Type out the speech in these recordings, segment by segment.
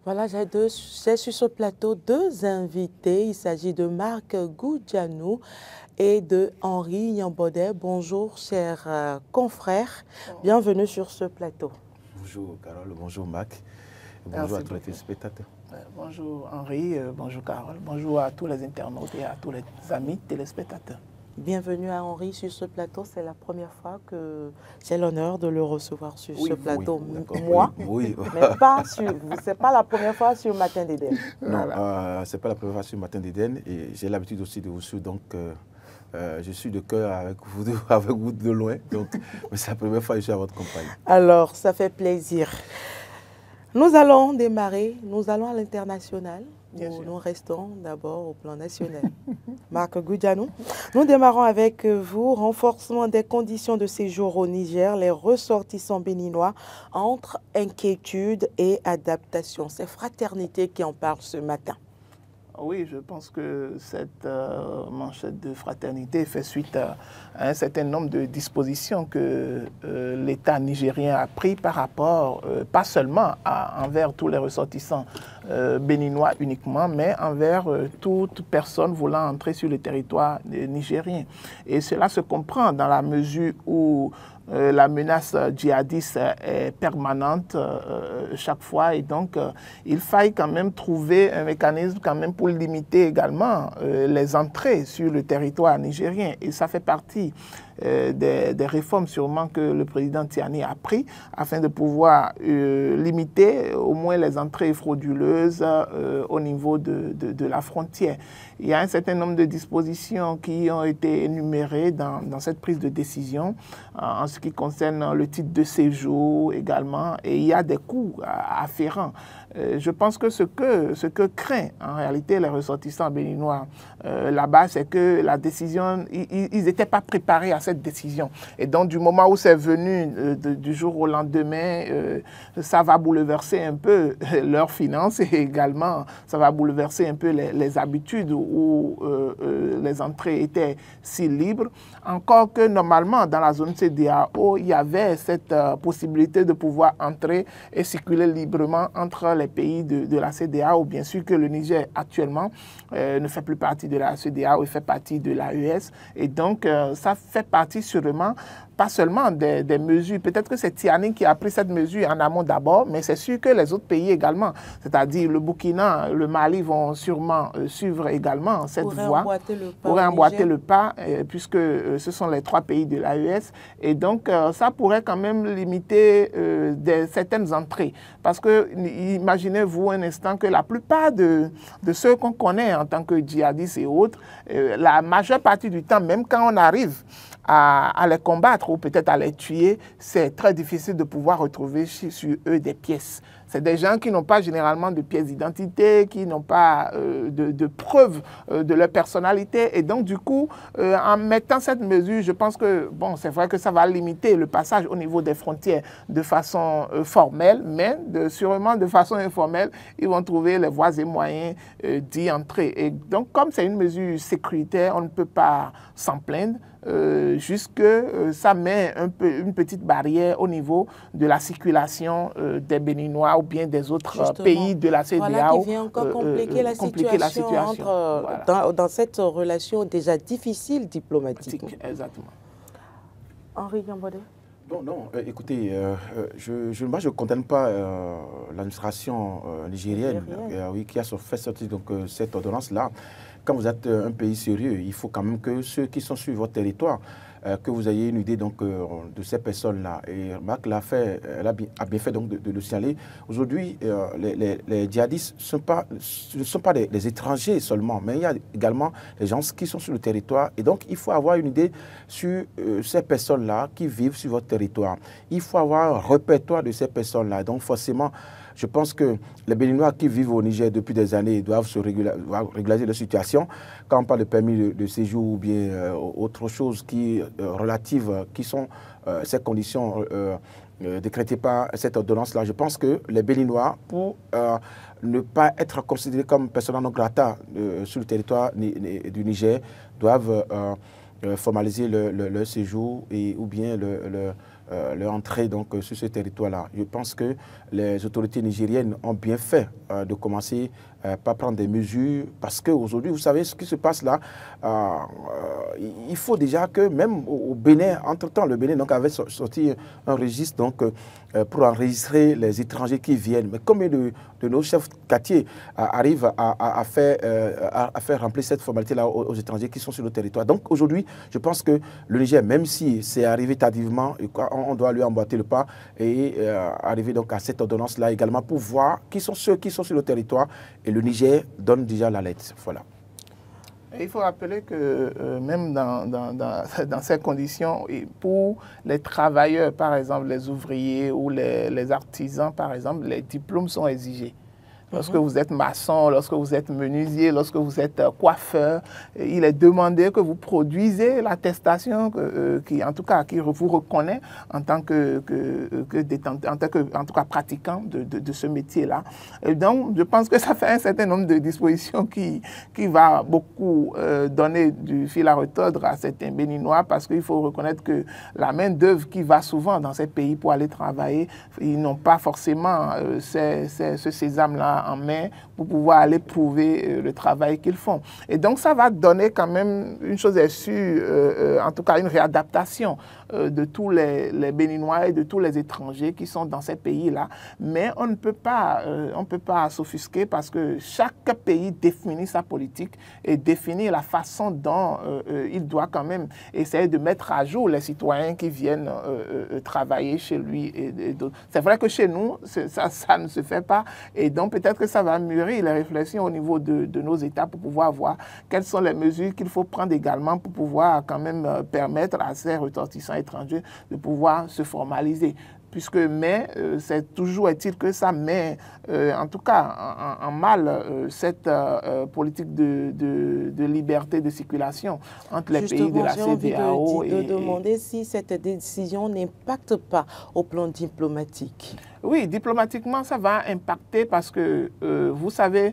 Voilà, j'ai sur ce plateau deux invités. Il s'agit de Marc Goudjanou et de Henri Nyambodé. Bonjour, chers confrères. Bienvenue sur ce plateau. Bonjour Carole, bonjour Marc, Merci bonjour à tous beaucoup. les téléspectateurs. Bonjour Henri, bonjour Carole, bonjour à tous les internautes et à tous les amis téléspectateurs. Bienvenue à Henri sur ce plateau. C'est la première fois que j'ai l'honneur de le recevoir sur ce plateau. Moi, mais pas sur. C'est pas la première fois sur Matin d'Éden. Non, c'est pas la première fois sur Matin d'Éden et j'ai l'habitude aussi de vous suivre, donc je suis de cœur avec vous de loin, donc c'est la première fois que je suis à votre compagnie. Alors, ça fait plaisir. Nous allons démarrer, nous allons à l'international. Nous restons d'abord au plan national. Marc Goudjanou, nous démarrons avec vous. Renforcement des conditions de séjour au Niger, les ressortissants béninois entre inquiétude et adaptation. C'est Fraternité qui en parle ce matin. Oui, je pense que cette manchette de Fraternité fait suite à un certain nombre de dispositions que l'État nigérien a pris par rapport, pas seulement envers tous les ressortissants béninois uniquement, mais envers toute personne voulant entrer sur le territoire nigérien. Et cela se comprend dans la mesure où la menace djihadiste est permanente chaque fois et donc il faille quand même trouver un mécanisme quand même pour limiter également les entrées sur le territoire nigérien et ça fait partie des réformes sûrement que le président Tiani a pris afin de pouvoir limiter au moins les entrées frauduleuses au niveau de la frontière. Il y a un certain nombre de dispositions qui ont été énumérées dans cette prise de décision en ce qui concerne le titre de séjour également et il y a des coûts afférents. Je pense que ce que craint en réalité les ressortissants béninois là-bas, c'est que la décision, ils n'étaient pas préparés à cette décision. Et donc du moment où c'est venu du jour au lendemain, ça va bouleverser un peu leurs finances et également ça va bouleverser un peu les habitudes où les entrées étaient si libres. Encore que normalement dans la zone CEDEAO, il y avait cette possibilité de pouvoir entrer et circuler librement entre les pays de la CEDEAO. Bien sûr que le Niger actuellement ne fait plus partie de la CEDEAO, il fait partie de l'AES et donc ça fait partie sûrement pas seulement des mesures, peut-être que c'est Tiani qui a pris cette mesure en amont d'abord, mais c'est sûr que les autres pays également, c'est-à-dire le Burkina, le Mali vont sûrement suivre également cette voie, pourraient emboîter le pas, puisque ce sont les trois pays de l'AES, et donc ça pourrait quand même limiter certaines entrées, parce que imaginez-vous un instant que la plupart de ceux qu'on connaît en tant que djihadistes et autres, la majeure partie du temps, même quand on arrive à les combattre ou peut-être à les tuer, c'est très difficile de pouvoir retrouver sur eux des pièces. C'est des gens qui n'ont pas généralement de pièces d'identité, qui n'ont pas de preuves de leur personnalité. Et donc, du coup, en mettant cette mesure, je pense que, bon, c'est vrai que ça va limiter le passage au niveau des frontières de façon formelle, mais sûrement de façon informelle, ils vont trouver les voies et moyens d'y entrer. Et donc, comme c'est une mesure sécuritaire, on ne peut pas s'en plaindre. Juste que ça met une petite barrière au niveau de la circulation des Béninois ou bien des autres pays de la CEDEAO. Voilà qui vient encore compliquer la situation dans cette relation déjà difficile diplomatiquement. Exactement. Henri Nyambodé. Non, écoutez, moi je ne condamne pas l'administration nigérienne qui a fait sortir donc, cette ordonnance-là. Quand vous êtes un pays sérieux, il faut quand même que ceux qui sont sur votre territoire, que vous ayez une idée donc, de ces personnes-là. Et Marc l'a fait, elle a bien fait donc, de le signaler. Aujourd'hui, les djihadistes ne sont pas des étrangers seulement, mais il y a également les gens qui sont sur le territoire. Et donc, il faut avoir une idée sur ces personnes-là qui vivent sur votre territoire. Il faut avoir un répertoire de ces personnes-là. Donc, forcément, je pense que les Béninois qui vivent au Niger depuis des années doivent régulariser leur situation. Quand on parle de permis de séjour ou bien autre chose qui sont ces conditions décrétées par cette ordonnance-là, je pense que les Béninois, pour ne pas être considérés comme persona non grata sur le territoire du Niger, doivent formaliser leur séjour ou bien leur entrée donc, sur ce territoire-là. Je pense que les autorités nigériennes ont bien fait de commencer par prendre des mesures parce qu'aujourd'hui, vous savez ce qui se passe là, il faut déjà que même au Bénin, entre-temps, le Bénin donc, avait sorti un registre donc, pour enregistrer les étrangers qui viennent. Mais combien de nos chefs quartiers arrivent à faire remplir cette formalité-là aux étrangers qui sont sur le territoire? Donc aujourd'hui, je pense que le Niger, même si c'est arrivé tardivement, on doit lui emboîter le pas et arriver donc à cette ordonnance-là également pour voir qui sont ceux qui sont sur le territoire. Et le Niger donne déjà l'alerte. Voilà. Il faut rappeler que même dans ces conditions, pour les travailleurs, par exemple les ouvriers ou les artisans, par exemple, les diplômes sont exigés. Lorsque vous êtes maçon, lorsque vous êtes menuisier, lorsque vous êtes coiffeur, il est demandé que vous produisez l'attestation qui, en tout cas, qui vous reconnaît en tant que pratiquant de ce métier-là. Et donc, je pense que ça fait un certain nombre de dispositions qui va beaucoup donner du fil à retordre à certains Béninois, parce qu'il faut reconnaître que la main-d'œuvre qui va souvent dans ces pays pour aller travailler, ils n'ont pas forcément ce sésame-là en main pour pouvoir aller prouver le travail qu'ils font. Et donc, ça va donner quand même, une chose est sûre, en tout cas une réadaptation de tous les Béninois et de tous les étrangers qui sont dans ces pays-là. Mais on ne peut pas s'offusquer parce que chaque pays définit sa politique et définit la façon dont il doit quand même essayer de mettre à jour les citoyens qui viennent travailler chez lui et d'autres. C'est vrai que chez nous, ça ne se fait pas. Et donc, peut-être que ça va mûrir les réflexions au niveau de nos États pour pouvoir voir quelles sont les mesures qu'il faut prendre également pour pouvoir quand même permettre à ces ressortissants étrangers de pouvoir se formaliser. Mais c'est toujours est-il que ça met, en tout cas, en mal cette politique de liberté de circulation entre les pays de la CEDEAO. J'ai envie de demander si cette décision n'impacte pas au plan diplomatique. Oui, diplomatiquement, ça va impacter parce que, vous savez,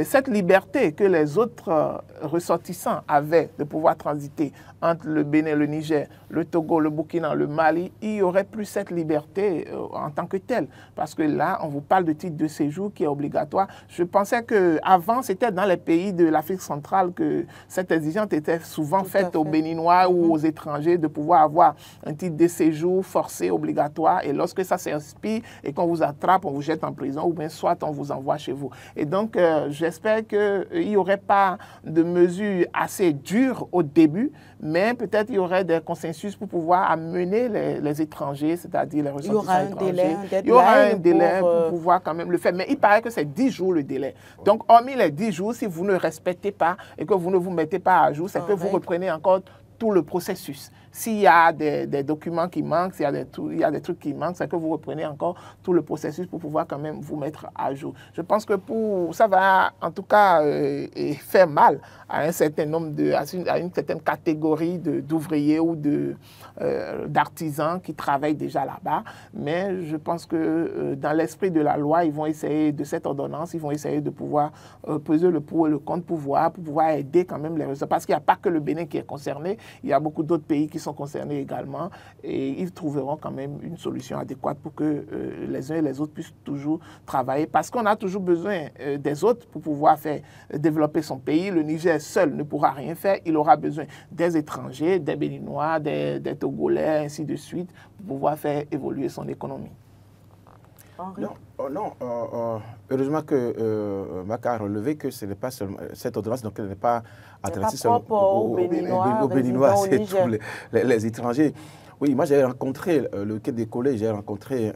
cette liberté que les autres ressortissants avaient de pouvoir transiter entre le Bénin, le Niger, le Togo, le Burkina, le Mali, il n'y aurait plus cette liberté en tant que telle. Parce que là, on vous parle de titre de séjour qui est obligatoire. Je pensais qu'avant, c'était dans les pays de l'Afrique centrale que cette exigence était souvent faite aux Béninois ou aux étrangers de pouvoir avoir un titre de séjour forcé, obligatoire. Et lorsque ça s'inspire et qu'on vous attrape, on vous jette en prison ou bien soit on vous envoie chez vous. Et donc, j'espère qu'il n'y aurait pas de mesures assez dures au début, mais peut-être il y aurait des consensus pour pouvoir amener les étrangers, c'est-à-dire les ressortissants étrangers. Il y aura un délai pour pouvoir quand même le faire. Mais il paraît que c'est 10 jours le délai. Donc, hormis les 10 jours, si vous ne respectez pas et que vous ne vous mettez pas à jour, c'est que vous reprenez encore tout le processus. S'il y a des documents qui manquent, s'il y a des trucs qui manquent, c'est que vous reprenez encore tout le processus pour pouvoir quand même vous mettre à jour. Je pense que ça va en tout cas faire mal à un certain nombre à une certaine catégorie d'ouvriers ou d'artisans qui travaillent déjà là-bas. Mais je pense que dans l'esprit de la loi, ils vont essayer de cette ordonnance, ils vont essayer de pouvoir peser le pour et le contre pour pouvoir aider quand même les réseaux. Parce qu'il n'y a pas que le Bénin qui est concerné, il y a beaucoup d'autres pays qui sont concernés également et ils trouveront quand même une solution adéquate pour que les uns et les autres puissent toujours travailler parce qu'on a toujours besoin des autres pour pouvoir faire développer son pays. Le Niger seul ne pourra rien faire, il aura besoin des étrangers, des Béninois, des Togolais, ainsi de suite, pour pouvoir faire évoluer son économie. Heureusement que Maca a relevé que ce n'est pas seulement cette ordonnance, donc elle n'est pas adressée seulement aux Béninois, c'est tous les étrangers. Oui, moi j'ai rencontré le quai des collèges, j'ai rencontré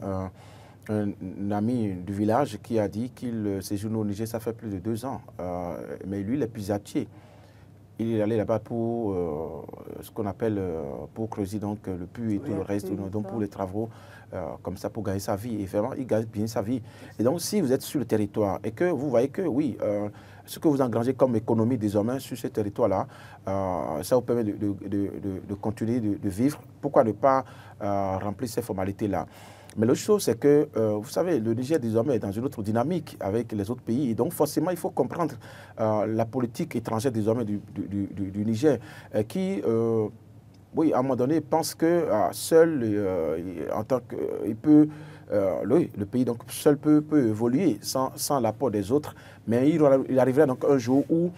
un ami du village qui a dit qu'il séjourne au Niger, ça fait plus de 2 ans, mais lui il est pisatier. Il est allé là-bas pour ce qu'on appelle pour creuser donc le puits et tout le reste, donc pour les travaux comme ça pour gagner sa vie. Et vraiment, il gagne bien sa vie. Et donc, si vous êtes sur le territoire et que vous voyez que, oui, ce que vous engrangez comme économie désormais sur ce territoire-là, ça vous permet de continuer de vivre. Pourquoi ne pas remplir ces formalités-là? Mais l'autre chose, c'est que, vous savez, le Niger désormais est dans une autre dynamique avec les autres pays. Et donc, forcément, il faut comprendre la politique étrangère désormais du Niger qui oui, à un moment donné, pense que seul, en tant que, il peut, le pays donc seul peut évoluer sans l'apport des autres. Mais il arriverait donc un jour où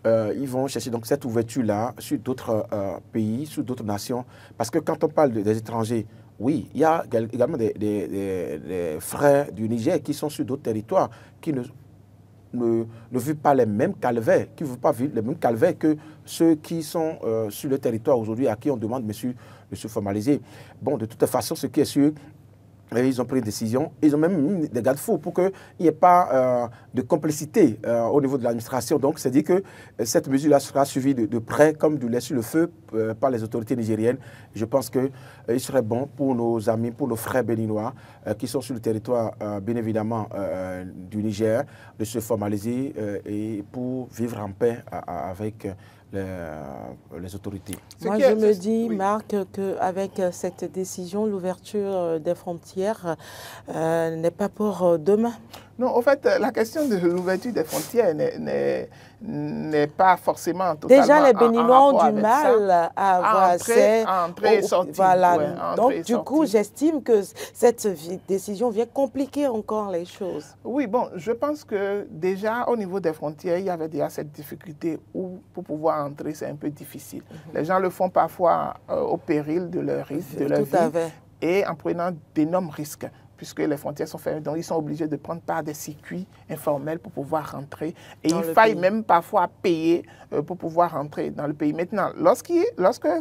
ils vont chercher donc cette ouverture-là sur d'autres pays, sur d'autres nations. Parce que quand on parle des étrangers, oui, il y a également des frères du Niger qui sont sur d'autres territoires, qui ne vivent pas les mêmes calvaires, qui ne vivent pas vivre les mêmes calvaires que ceux qui sont sur le territoire aujourd'hui, à qui on demande de se formaliser. Bon, de toute façon, ce qui est sûr, ils ont pris une décision, ils ont même mis des garde-fous pour qu'il n'y ait pas de complicité au niveau de l'administration. Donc, c'est dit que cette mesure-là sera suivie de près, comme du lait sur le feu, par les autorités nigériennes. Je pense qu'il serait bon pour nos amis, pour nos frères béninois qui sont sur le territoire, bien évidemment, du Niger, de se formaliser et pour vivre en paix avec les autorités. Moi, je me dis, Marc, qu'avec cette décision, l'ouverture des frontières n'est pas pour demain. Non, en fait, la question de l'ouverture des frontières n'est pas forcément totalement. Déjà, les Béninois ont du mal à avoir accès. Entrer et sortir. Voilà. Ouais, donc, du coup, j'estime que cette décision vient compliquer encore les choses. Oui, bon, je pense que déjà, au niveau des frontières, il y avait déjà cette difficulté où, pour pouvoir entrer, c'est un peu difficile. Les gens le font parfois au péril de leur risque, de leur vie, et en prenant d'énormes risques, puisque les frontières sont fermées. Donc, ils sont obligés de prendre par des circuits informels pour pouvoir rentrer. Et il faille même parfois payer pour pouvoir rentrer dans le pays. Maintenant, lorsque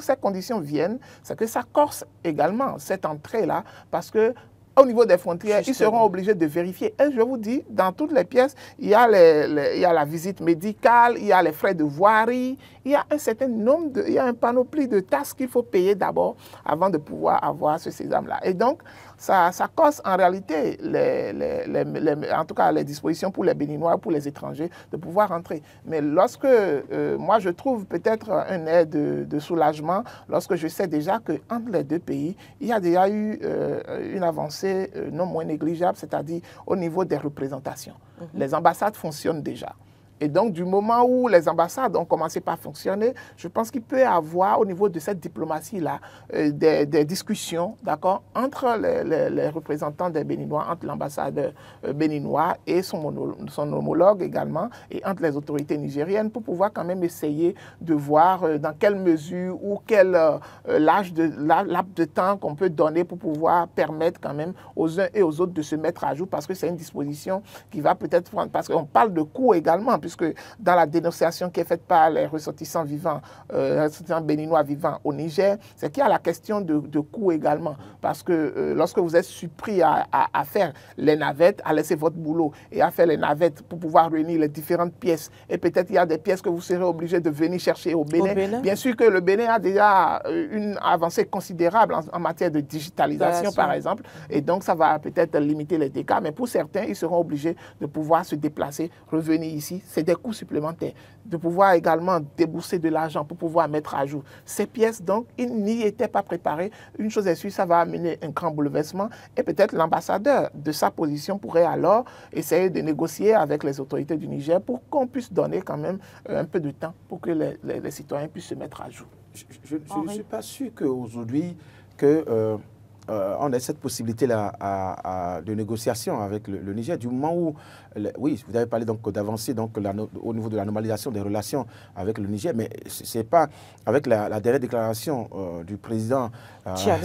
ces conditions viennent, c'est que ça corse également cette entrée-là, parce que au niveau des frontières, ils seront obligés de vérifier. Et je vous dis, dans toutes les pièces, il y a la visite médicale, il y a les frais de voirie, il y a un certain nombre, il y a un panoplie de taxes qu'il faut payer d'abord avant de pouvoir avoir ce sésame-là. Et donc, ça cause en réalité, en tout cas, les dispositions pour les Béninois, pour les étrangers, de pouvoir entrer. Mais lorsque, moi, je trouve peut-être un air de soulagement, lorsque je sais déjà qu'entre les deux pays, il y a déjà eu une avancée non moins négligeable, c'est-à-dire au niveau des représentations. Les ambassades fonctionnent déjà. Et donc, du moment où les ambassades ont commencé par fonctionner, je pense qu'il peut y avoir, au niveau de cette diplomatie-là, des discussions, d'accord, entre les représentants des Béninois, entre l'ambassade béninois et son homologue également, et entre les autorités nigériennes, pour pouvoir quand même essayer de voir dans quelle mesure ou quel laps de temps qu'on peut donner pour pouvoir permettre quand même aux uns et aux autres de se mettre à jour, parce que c'est une disposition qui va peut-être prendre, parce qu'on parle de coûts également, puisque dans la dénonciation qui est faite par les ressortissants vivants, les ressortissants béninois vivants au Niger, c'est qu'il y a la question de coûts également. Parce que lorsque vous êtes surpris à faire les navettes, à laisser votre boulot et à faire les navettes pour pouvoir réunir les différentes pièces, et peut-être il y a des pièces que vous serez obligé de venir chercher au Bénin. Bien sûr que le Bénin a déjà une avancée considérable en matière de digitalisation, par exemple, et donc ça va peut-être limiter les dégâts, mais pour certains, ils seront obligés de pouvoir se déplacer, revenir ici. C'est des coûts supplémentaires, de pouvoir également débourser de l'argent pour pouvoir mettre à jour ces pièces. Donc, ils n'y étaient pas préparés. Une chose est sûre, ça va amener un grand bouleversement et peut-être l'ambassadeur de sa position pourrait alors essayer de négocier avec les autorités du Niger pour qu'on puisse donner quand même un peu de temps pour que les citoyens puissent se mettre à jour. Je ne suis pas sûr qu'aujourd'hui, on a cette possibilité-là de négociation avec le Niger, du moment où, oui, vous avez parlé d'avancer au niveau de la normalisation des relations avec le Niger, mais ce n'est pas avec la dernière déclaration du président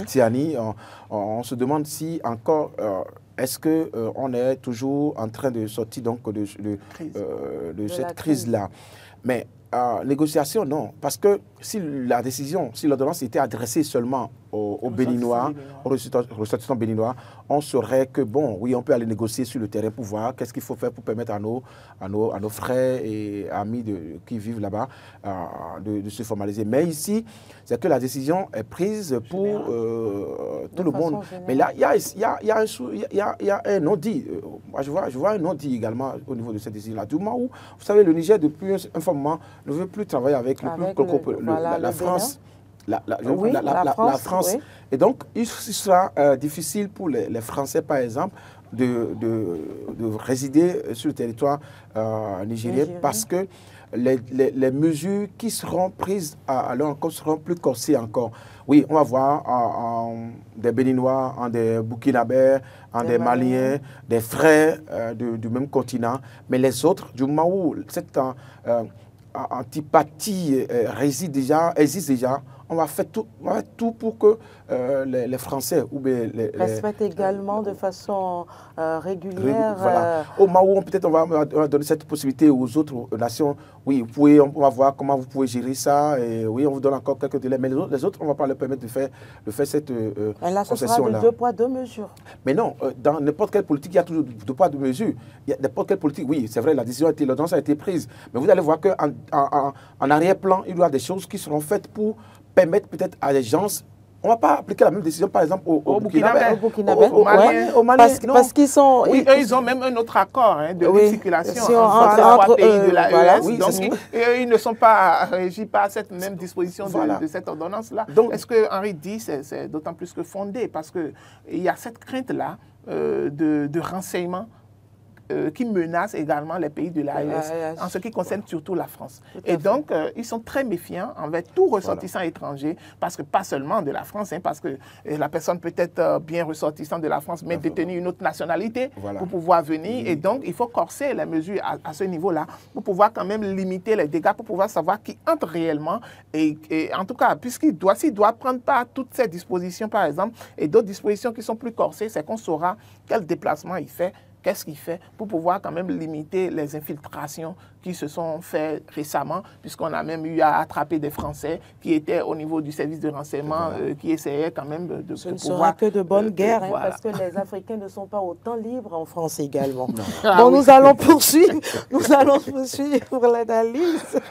Tiani, on se demande si encore, est-ce qu'on est toujours en train de sortir de cette crise-là. Mais négociation, non, parce que si l'ordonnance était adressée seulement aux Béninois, aux ressortissants béninois, on saurait que, bon, oui, on peut aller négocier sur le terrain pour voir qu'est-ce qu'il faut faire pour permettre à nos frères et amis qui vivent là-bas de se formaliser. Mais ici, c'est que la décision est prise pour tout le monde. Mais là, il y a un non-dit. Moi, je vois un non-dit également au niveau de cette décision-là. Du moment où, vous savez, le Niger, depuis un moment, ne veut plus travailler avec la France. La France. Oui. Et donc, il sera difficile pour les Français, par exemple, de résider sur le territoire nigérien parce que les mesures qui seront prises à leur encontre seront plus corsées encore. Oui, on va voir des Béninois, des Burkinabés, des Maliens, des frères du même continent, mais les autres, du moment où cette antipathie existe déjà, on va faire tout pour que les Français ou respectent également de façon régulière. Voilà. Au moment où peut-être on va donner cette possibilité aux autres nations. Oui, on va voir comment vous pouvez gérer ça. Et oui, on vous donne encore quelques délais. Mais les autres, on ne va pas leur permettre de faire cette là, ce sera de 2 poids, 2 mesures. Mais non, dans n'importe quelle politique, il y a toujours 2 poids, 2 mesures. Il y a n'importe quelle politique, oui, c'est vrai, l'ordonnance a été prise. Mais vous allez voir qu'en arrière-plan, il y aura des choses qui seront faites pour permettre peut-être à des gens. On ne va pas appliquer la même décision, par exemple, au Burkinabé. Au Mali. Parce qu'ils sont... Oui, eux, ils ont même un autre accord de circulation entre les 3 pays de l'AES. Donc, ils ne sont pas régis par cette même disposition de cette ordonnance-là. Est-ce que Henri dit c'est d'autant plus que fondé? Parce qu'il y a cette crainte-là de renseignement qui menacent également les pays de l'AES, en ce qui concerne surtout la France. Et donc, ils sont très méfiants envers tout ressortissant étranger, parce que pas seulement de la France, parce que la personne peut être bien ressortissant de la France, mais détenir une autre nationalité pour pouvoir venir. Et donc, il faut corser les mesures à ce niveau-là, pour pouvoir quand même limiter les dégâts, pour pouvoir savoir qui entre réellement. Et en tout cas, s'il doit prendre part toutes ces dispositions, par exemple, et d'autres dispositions qui sont plus corsées, c'est qu'on saura quel déplacement il fait, qu'est-ce qu'il fait pour pouvoir quand même limiter les infiltrations qui se sont faites récemment, puisqu'on a même eu à attraper des Français qui étaient au niveau du service de renseignement, qui essayaient quand même de pouvoir... Ce ne sera que de bonnes guerres, parce que les Africains ne sont pas autant libres en France également. Bon, nous allons poursuivre pour l'analyse.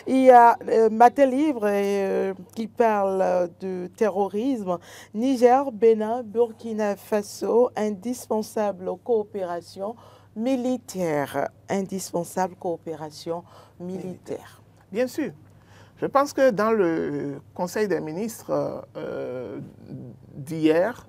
Il y a Matin Livre qui parle de terrorisme. Niger, Bénin, Burkina Faso, indispensable coopération militaire. Indispensable coopération militaire. Bien sûr. Je pense que dans le Conseil des ministres d'hier,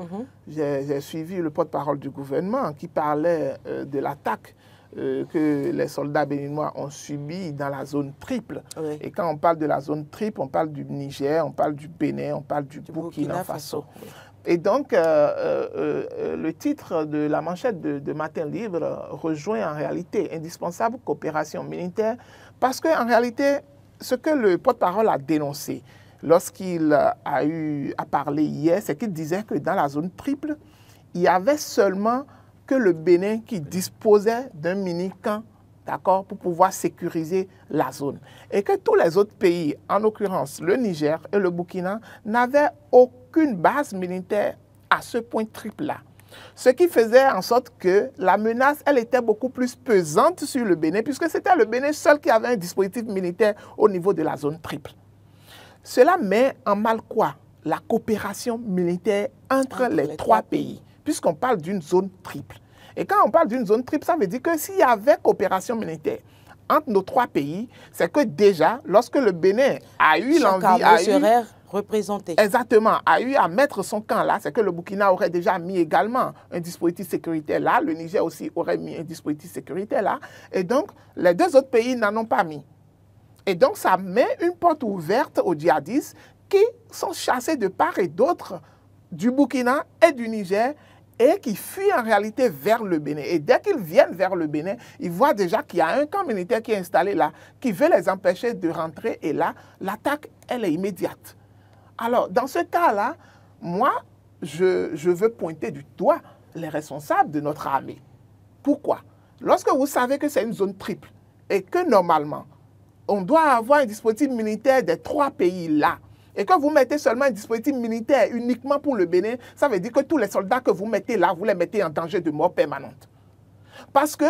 j'ai suivi le porte-parole du gouvernement qui parlait de l'attaque que les soldats béninois ont subi dans la zone triple. Oui. Et quand on parle de la zone triple, on parle du Niger, on parle du Bénin, on parle du Burkina Faso. Oui. Et donc, le titre de la manchette de Matin Livre rejoint en réalité indispensable coopération militaire, parce qu'en réalité, ce que le porte-parole a dénoncé lorsqu'il a parlé hier, c'est qu'il disait que dans la zone triple, il y avait seulement que le Bénin qui disposait d'un mini-camp, d'accord, pour pouvoir sécuriser la zone. Et que tous les autres pays, en l'occurrence le Niger et le Burkina, n'avaient aucune base militaire à ce point triple-là. Ce qui faisait en sorte que la menace, elle était beaucoup plus pesante sur le Bénin, puisque c'était le Bénin seul qui avait un dispositif militaire au niveau de la zone triple. Cela met en mal quoi? La coopération militaire entre les 3 pays, puisqu'on parle d'une zone triple. Et quand on parle d'une zone triple, ça veut dire que s'il y avait coopération militaire entre nos 3 pays, c'est que déjà, lorsque le Bénin a eu l'envie... représenté. Exactement, a eu à mettre son camp là, c'est que le Burkina aurait déjà mis également un dispositif sécuritaire là, le Niger aussi aurait mis un dispositif sécuritaire là, et donc les 2 autres pays n'en ont pas mis. Et donc ça met une porte ouverte aux djihadistes qui sont chassés de part et d'autre du Burkina et du Niger, et qui fuient en réalité vers le Bénin. Et dès qu'ils viennent vers le Bénin, ils voient déjà qu'il y a un camp militaire qui est installé là, qui veut les empêcher de rentrer, et là, l'attaque, elle est immédiate. Alors, dans ce cas-là, moi, je veux pointer du doigt les responsables de notre armée. Pourquoi? Lorsque vous savez que c'est une zone triple et que normalement, on doit avoir un dispositif militaire des 3 pays-là, et que vous mettez seulement un dispositif militaire uniquement pour le Bénin, ça veut dire que tous les soldats que vous mettez là, vous les mettez en danger de mort permanente. Parce que,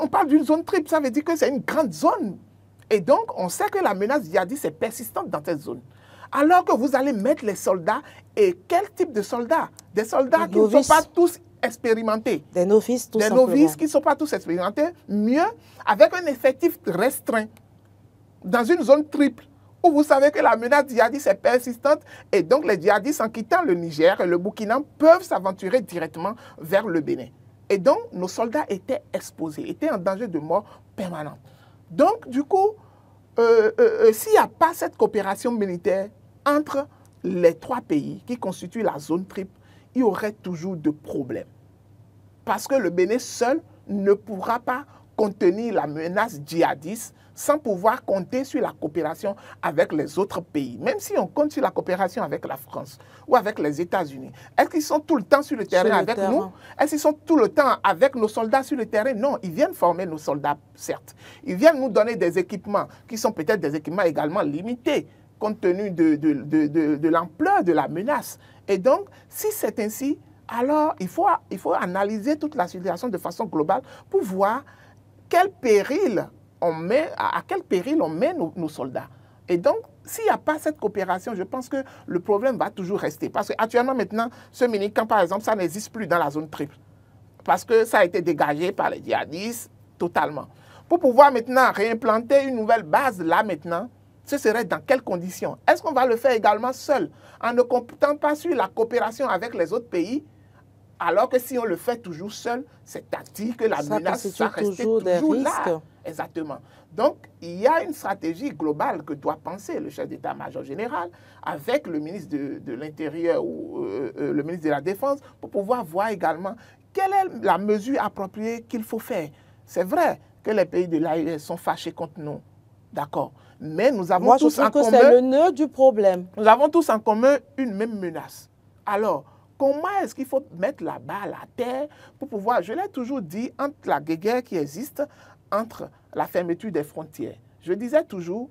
on parle d'une zone triple, ça veut dire que c'est une grande zone. Et donc, on sait que la menace djihadiste est persistante dans cette zone. Alors que vous allez mettre les soldats, et quel type de soldats? Des soldats qui ne sont pas tous expérimentés. Des novices, tout simplement. Des novices qui ne sont pas tous expérimentés, mieux avec un effectif restreint, dans une zone triple, où vous savez que la menace djihadiste est persistante et donc les djihadistes, en quittant le Niger et le Burkina, peuvent s'aventurer directement vers le Bénin. Et donc, nos soldats étaient exposés, étaient en danger de mort permanente. Donc, du coup, s'il n'y a pas cette coopération militaire entre les 3 pays qui constituent la zone triple, il y aurait toujours de problèmes. Parce que le Bénin seul ne pourra pas contenir la menace djihadiste sans pouvoir compter sur la coopération avec les autres pays. Même si on compte sur la coopération avec la France ou avec les États-Unis, est-ce qu'ils sont tout le temps sur le terrain avec nous? Est-ce qu'ils sont tout le temps avec nos soldats sur le terrain? Non, ils viennent former nos soldats, certes. Ils viennent nous donner des équipements qui sont peut-être des équipements également limités compte tenu de l'ampleur de la menace. Et donc, si c'est ainsi, alors il faut analyser toute la situation de façon globale pour voir quel péril à quel péril on met nos soldats. Et donc, s'il n'y a pas cette coopération, je pense que le problème va toujours rester. Parce qu'actuellement, maintenant, ce mini-camp, par exemple, ça n'existe plus dans la zone triple. Parce que ça a été dégagé par les djihadistes totalement. Pour pouvoir maintenant réimplanter une nouvelle base là maintenant, ce serait dans quelles conditions? Est-ce qu'on va le faire également seul, en ne comptant pas sur la coopération avec les autres pays? Alors que si on le fait toujours seul, c'est-à-dire que la menace, ça reste toujours là. Exactement. Donc, il y a une stratégie globale que doit penser le chef d'état-major général avec le ministre de l'Intérieur ou le ministre de la Défense pour pouvoir voir également quelle est la mesure appropriée qu'il faut faire. C'est vrai que les pays de l'AES sont fâchés contre nous, d'accord, mais nous avons tous en commun... c'est le nœud du problème. Nous avons tous en commun une même menace. Alors, comment est-ce qu'il faut mettre la balle à terre pour pouvoir, je l'ai toujours dit, entre la guerre qui existe, entre la fermeture des frontières. Je disais toujours,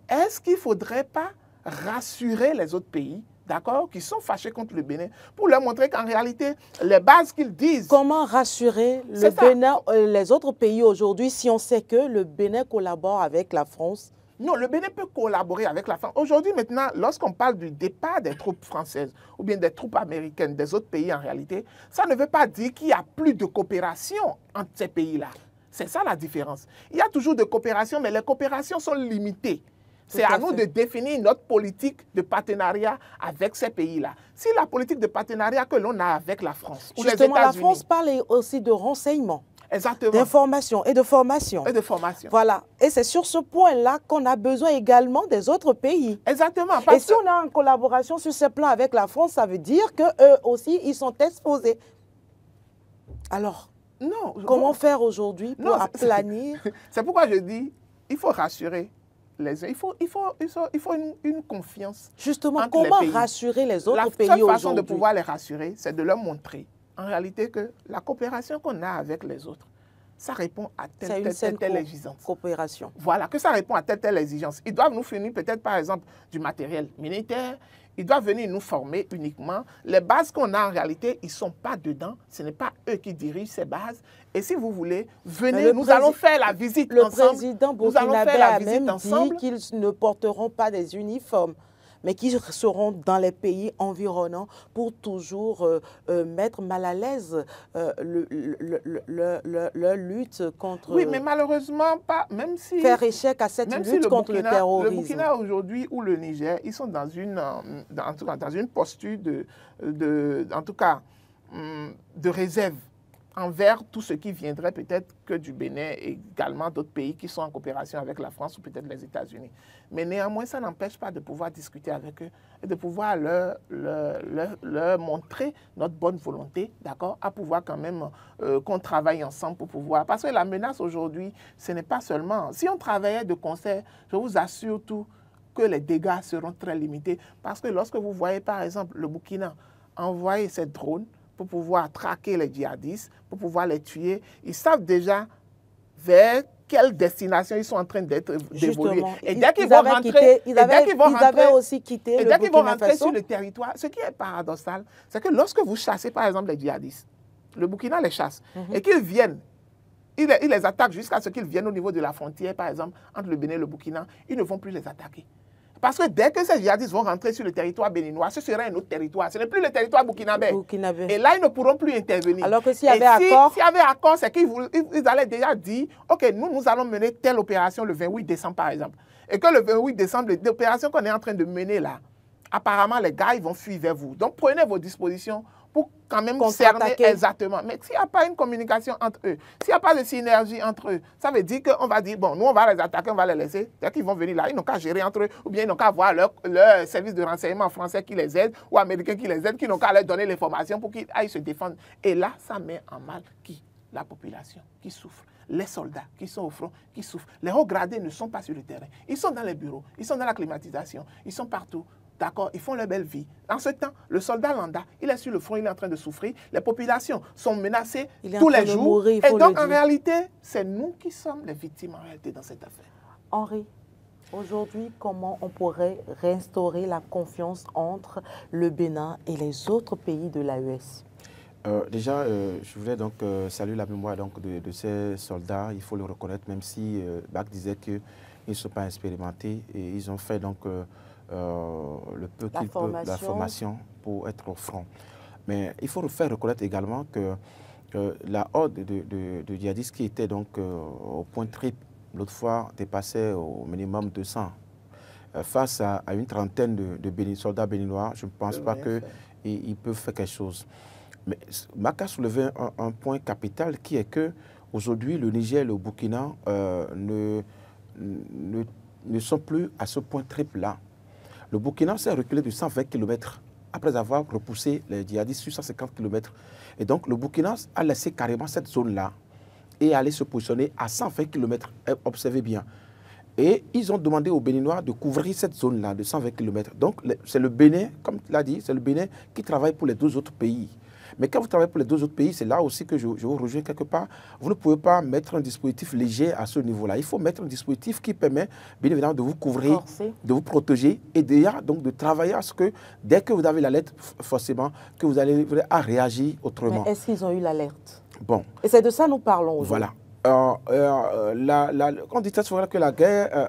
est-ce qu'il ne faudrait pas rassurer les autres pays, d'accord, qui sont fâchés contre le Bénin, pour leur montrer qu'en réalité, les bases qu'ils disent... Comment rassurer le Bénin, les autres pays aujourd'hui, si on sait que le Bénin collabore avec la France? Non, le Bénin peut collaborer avec la France. Aujourd'hui, maintenant, lorsqu'on parle du départ des troupes françaises ou bien des troupes américaines des autres pays en réalité, ça ne veut pas dire qu'il n'y a plus de coopération entre ces pays-là. C'est ça la différence. Il y a toujours de coopération, mais les coopérations sont limitées. C'est à nous de définir notre politique de partenariat avec ces pays-là. Si la politique de partenariat que l'on a avec la France ou les États-Unis... Justement, la France parle aussi de renseignement. Exactement. D'information et de formation. Et de formation. Voilà. Et c'est sur ce point-là qu'on a besoin également des autres pays. Exactement. Et si on est en collaboration sur ce plan avec la France, ça veut dire qu'eux aussi, ils sont exposés. Alors, non, comment faire aujourd'hui pour aplanir? C'est pourquoi je dis, il faut rassurer les uns. Il faut une confiance. Justement, comment rassurer les autres pays aujourd'hui? La seule façon de pouvoir les rassurer, c'est de leur montrer en réalité que la coopération qu'on a avec les autres, ça répond à telle exigence. Coopération. Voilà, que ça répond à telle exigence. Ils doivent nous fournir peut-être par exemple du matériel militaire, ils doivent venir nous former uniquement. Les bases qu'on a en réalité, ils ne sont pas dedans. Ce n'est pas eux qui dirigent ces bases. Et si vous voulez, venez, nous allons faire la visite ensemble. Le président burkinabé a même dit qu'ils ne porteront pas des uniformes, mais qui seront dans les pays environnants pour toujours mettre mal à l'aise leur lutte contre... Oui, mais malheureusement pas, même si... Faire échec à cette lutte contre le terrorisme. Le Burkina aujourd'hui ou le Niger, ils sont dans une, en tout cas, dans une posture de réserve envers tout ce qui viendrait peut-être que du Bénin et également d'autres pays qui sont en coopération avec la France ou peut-être les États-Unis. Mais néanmoins, ça n'empêche pas de pouvoir discuter avec eux et de pouvoir leur montrer notre bonne volonté, d'accord, à pouvoir quand même qu'on travaille ensemble pour pouvoir... Parce que la menace aujourd'hui, ce n'est pas seulement... Si on travaillait de concert, je vous assure tout que les dégâts seront très limités. Parce que lorsque vous voyez, par exemple, le Burkina envoyer ces drones pour pouvoir traquer les djihadistes, pour pouvoir les tuer, ils savent déjà vers quelle destination ils sont en train d'être d'évoluer. Et dès qu'ils vont rentrer, ils avaient aussi quitté le Burkina Faso sur le territoire, ce qui est paradoxal, c'est que lorsque vous chassez par exemple les djihadistes, le Burkina les chasse, et qu'ils viennent, ils les attaquent jusqu'à ce qu'ils viennent au niveau de la frontière, par exemple, entre le Bénin et le Burkina, ils ne vont plus les attaquer. Parce que dès que ces djihadistes vont rentrer sur le territoire béninois, ce sera un autre territoire. Ce n'est plus le territoire burkinabé. Et là, ils ne pourront plus intervenir. Alors que s'il y avait accord... S'il y avait accord, c'est qu'ils allaient déjà dire, OK, nous allons mener telle opération le 28 décembre, par exemple. Et que le 28 décembre, l'opération qu'on est en train de mener là, apparemment, les gars, ils vont fuir vers vous. Donc, prenez vos dispositions pour quand même cerner exactement. Mais s'il n'y a pas une communication entre eux, s'il n'y a pas de synergie entre eux, ça veut dire qu'on va dire, bon, nous, on va les attaquer, on va les laisser. Dès qu'ils vont venir là, ils n'ont qu'à gérer entre eux, ou bien ils n'ont qu'à avoir leur service de renseignement français qui les aide, ou américain qui les aide, qui n'ont qu'à leur donner l'information pour qu'ils aillent se défendre. Et là, ça met en mal qui? La population qui souffre. Les soldats qui sont au front, qui souffrent. Les hauts gradés ne sont pas sur le terrain. Ils sont dans les bureaux, ils sont dans la climatisation, ils sont partout. D'accord, ils font leur belle vie. En ce temps, le soldat lambda, il est sur le front, il est en train de souffrir. Les populations sont menacées tous les jours. Et donc, en réalité, c'est nous qui sommes les victimes en réalité dans cette affaire. Henri, aujourd'hui, comment on pourrait réinstaurer la confiance entre le Bénin et les autres pays de l'AES? Déjà, je voulais donc saluer la mémoire donc, de ces soldats. Il faut le reconnaître, même si Bach disait qu'ils ne sont pas expérimentés et ils ont fait donc... le peu qu'ils peuvent, la formation pour être au front. Mais il faut faire reconnaître également que la horde de djihadistes qui était donc au point triple, l'autre fois dépassait au minimum 200. Face à une trentaine de soldats béninois, je ne pense pas qu'ils peuvent faire quelque chose. Mais Mac a soulevé un point capital qui est que aujourd'hui le Niger et le Burkina ne sont plus à ce point triple-là. Le Burkina s'est reculé de 120 km après avoir repoussé les djihadistes sur 150 km. Et donc, le Burkina a laissé carrément cette zone-là et aller se positionner à 120 km. Observez bien. Et ils ont demandé aux Béninois de couvrir cette zone-là de 120 km. Donc, c'est le Bénin, comme tu l'as dit, c'est le Bénin qui travaille pour les deux autres pays. Mais quand vous travaillez pour les deux autres pays, c'est là aussi que je vous rejoins quelque part. Vous ne pouvez pas mettre un dispositif léger à ce niveau-là. Il faut mettre un dispositif qui permet, bien évidemment, de vous couvrir, de vous protéger et déjà donc de travailler à ce que, dès que vous avez l'alerte, forcément, que vous allez à réagir autrement. Mais est-ce qu'ils ont eu l'alerte? Bon. Et c'est de ça que nous parlons aujourd'hui. Voilà. On dit souvent que la guerre,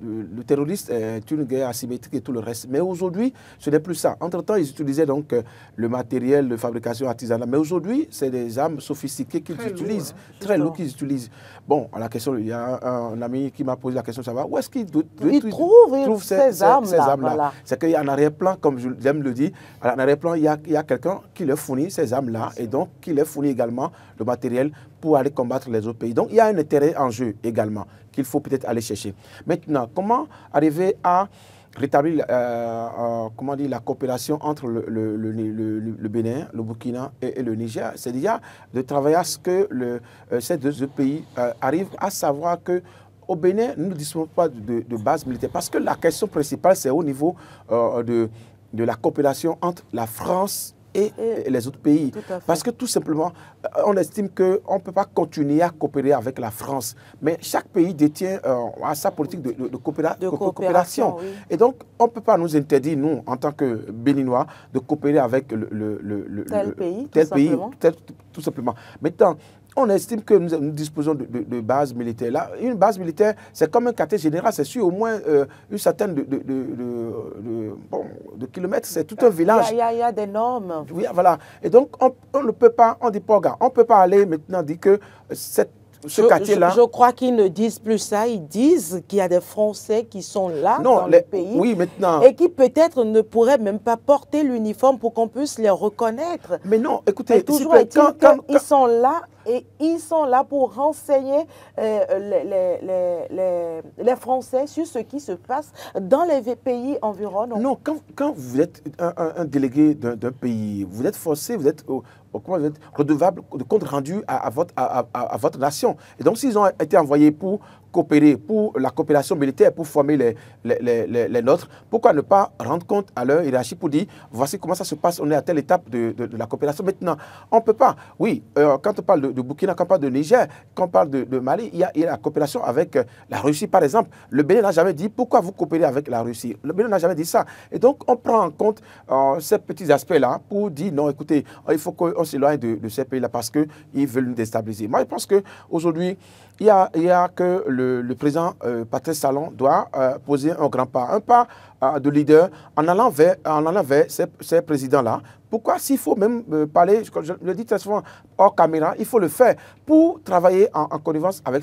le terroriste est une guerre asymétrique et tout le reste. Mais aujourd'hui, ce n'est plus ça. Entre-temps, ils utilisaient donc le matériel de fabrication artisanale. Mais aujourd'hui, c'est des armes sophistiquées qu'ils utilisent, très lourdes qu'ils utilisent. Bon, à la question, il y a un ami qui m'a posé la question de savoir où est-ce qu'ils trouvent ces armes-là. Voilà. C'est qu'il y a un arrière-plan, comme j'aime le dire, en arrière-plan, il y a quelqu'un qui leur fournit ces armes-là et donc qui leur fournit également le matériel pour aller combattre les autres pays. Donc, il y a un intérêt en jeu également qu'il faut peut-être aller chercher. Maintenant, comment arriver à rétablir comment dire, la coopération entre le Bénin, le Burkina et le Niger? C'est déjà de travailler à ce que ces deux pays arrivent à savoir que au Bénin, nous ne disposons pas de base militaire. Parce que la question principale, c'est au niveau de la coopération entre la France et les autres pays. Parce que tout simplement, on estime qu'on ne peut pas continuer à coopérer avec la France. Mais chaque pays détient sa politique de coopération. Oui. Et donc, on ne peut pas nous interdire, nous, en tant que Béninois, de coopérer avec tel pays, tout simplement. Maintenant, on estime que nous disposons de bases militaires. Là, une base militaire, c'est comme un quartier général, c'est sur au moins une certaine de kilomètres, c'est tout un village. Il y a des normes. Oui, voilà. Et donc, on ne peut pas, on dit pas, regarde, on ne peut pas aller maintenant dire que ce quartier-là... Je crois qu'ils ne disent plus ça, ils disent qu'il y a des Français qui sont là dans le pays. Oui, maintenant. Et qui peut-être ne pourraient même pas porter l'uniforme pour qu'on puisse les reconnaître. Mais non, écoutez... toujours est-il qu'ils sont là et ils sont là pour renseigner les Français sur ce qui se passe dans les pays environnants. Non, quand vous êtes un délégué d'un pays, vous êtes forcé, vous êtes redevable de compte rendu à votre nation. Et donc, s'ils ont été envoyés pour coopérer, pour la coopération militaire, pour former les nôtres, pourquoi ne pas rendre compte à leur hiérarchie pour dire, voici comment ça se passe, on est à telle étape de la coopération. Maintenant, on ne peut pas. Oui, quand on parle de Burkina, quand on parle de Niger, quand on parle de Mali, il y a la coopération avec la Russie, par exemple. Le Bénin n'a jamais dit, pourquoi vous coopérez avec la Russie? Le Bénin n'a jamais dit ça. Et donc, on prend en compte ces petits aspects-là pour dire, non, écoutez, il faut qu'on s'éloigne de ces pays-là parce qu'ils veulent nous déstabiliser. Moi, je pense qu'aujourd'hui, il y a que le président Patrice Talon doit poser un grand pas, de leader en allant vers ces présidents-là. Pourquoi, s'il faut même parler, je le dis très souvent hors caméra, il faut le faire pour travailler en connivence avec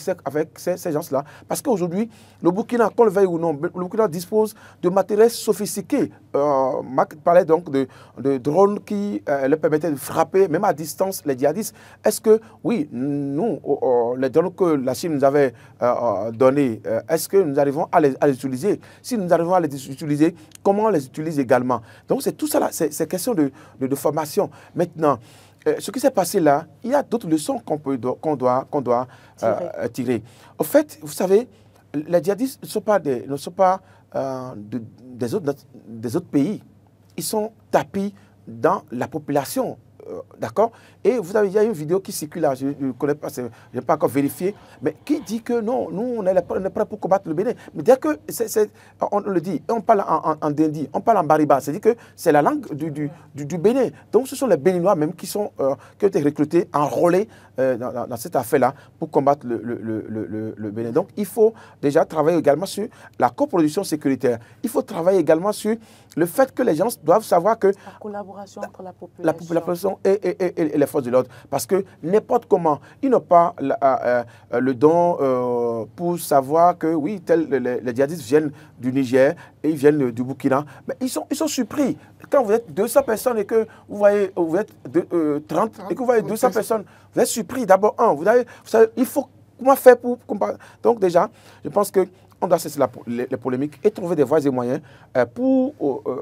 ces gens-là. Parce qu'aujourd'hui, le Burkina, qu'on le veuille ou non, le Burkina dispose de matériel sophistiqué. Marc parlait donc de drones qui leur permettaient de frapper, même à distance, les djihadistes. Est-ce que, oui, nous, les drones que la Chine nous avait donnés, est-ce que nous arrivons à les utiliser? Si nous arrivons à les utiliser, comment on les utilise également? Donc, c'est tout ça là, c'est question de formation. Maintenant, ce qui s'est passé là, il y a d'autres leçons qu'on doit tirer. En fait, vous savez, les djihadistes ne sont pas des autres pays. Ils sont tapis dans la population. D'accord? Et vous avez, il y a une vidéo qui circule là, je ne connais pas, je n'ai pas encore vérifié, mais qui dit que non, nous, on est prêts pour combattre le Bénin. Mais dès que, on le dit, on parle en Dendi, on parle en Bariba, c'est-à-dire que c'est la langue du Bénin. Donc ce sont les Béninois même qui ont été recrutés, enrôlés dans cette affaire-là pour combattre le Bénin. Donc il faut déjà travailler également sur la coproduction sécuritaire. Il faut travailler également sur le fait que les gens doivent savoir que... La collaboration entre la population et les forces de l'ordre. Parce que n'importe comment, ils n'ont pas le don pour savoir que, oui, les djihadistes viennent du Niger et ils viennent du Burkina. Mais ils sont surpris. Quand vous êtes 200 personnes et que vous êtes 30 et que vous voyez 200 personnes, vous êtes surpris. D'abord, vous savez, il faut comment faire pour comparer. Donc déjà, je pense que on doit cesser les polémiques et trouver des voies et moyens pour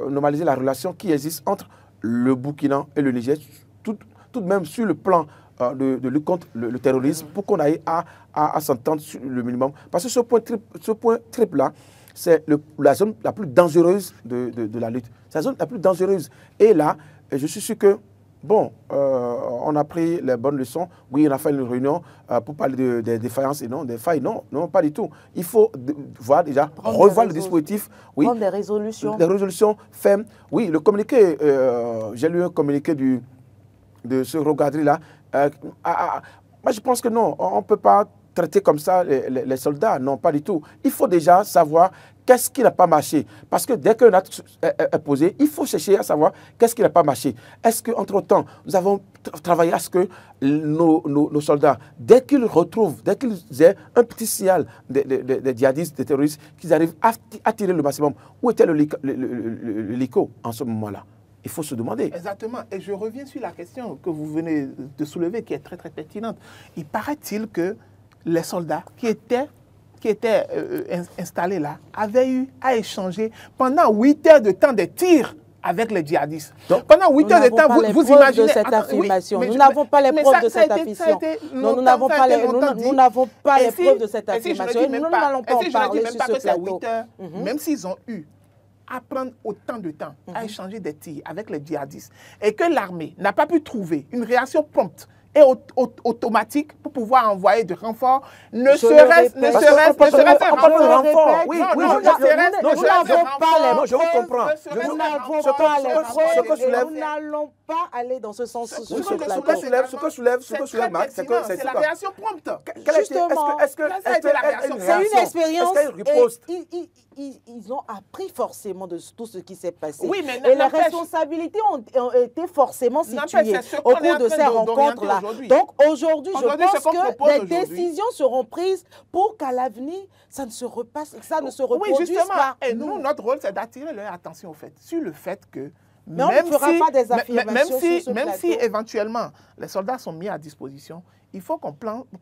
normaliser la relation qui existe entre le Burkina et le Niger, tout de même sur le plan de lutte contre le terrorisme, pour qu'on aille à s'entendre sur le minimum. Parce que ce point triple-là, c'est la zone la plus dangereuse de la lutte. C'est la zone la plus dangereuse. Et là, je suis sûr que, bon, on a pris les bonnes leçons. Oui, on a fait une réunion pour parler des défaillances et non des failles. Non, pas du tout. Il faut voir déjà, revoir le dispositif. Oui, prendre des résolutions. Des résolutions fermes. Oui, le communiqué, j'ai lu un communiqué de ce Rogadri-là. Moi, je pense que non, on ne peut pas traiter comme ça les soldats. Non, pas du tout. Il faut déjà savoir qu'est-ce qui n'a pas marché. Parce que dès qu'un acte est posé, il faut chercher à savoir qu'est-ce qui n'a pas marché. Est-ce qu'entre-temps, nous avons travaillé à ce que nos soldats, dès qu'ils retrouvent, dès qu'ils aient un petit signal des djihadistes, des terroristes, qu'ils arrivent à tirer le maximum. Où était le LICO en ce moment-là? Il faut se demander. Exactement. Et je reviens sur la question que vous venez de soulever, qui est très, très pertinente. Il paraît-il que les soldats qui étaient installés là avaient eu à échanger pendant 8 heures de temps des tirs avec les djihadistes. Donc, pendant 8 heures de temps, vous imaginez... de cette affirmation. Nous n'avons pas les preuves de cette affirmation. Nous n'avons pas les preuves de cette affirmation. Nous n'allons pas en parler sur ce plateau. Même s'ils ont eu à prendre autant de temps à échanger des tirs avec les djihadistes et que l'armée n'a pas pu trouver une réaction prompte et automatique pour pouvoir envoyer de renforts, ne serait-ce un renfort. Oui, nous n'avons pas les je vous comprends. Nous n'avons pas les preuves. Nous n'allons pas aller dans ce sens. Ce que soulève Marc, c'est la réaction prompte. Justement, c'est une expérience. Ils ont appris forcément de tout ce qui s'est passé. Oui, mais et les responsabilités ont été forcément situées au cours de ces rencontres-là. Donc aujourd'hui, je pense que des décisions seront prises pour qu'à l'avenir, ça ne se reproduise oui, justement. pas. Et nous, notre rôle, c'est d'attirer leur attention au fait, sur le fait que mais on ne fera pas des affirmations sur ce même si éventuellement les soldats sont mis à disposition, il faut qu'on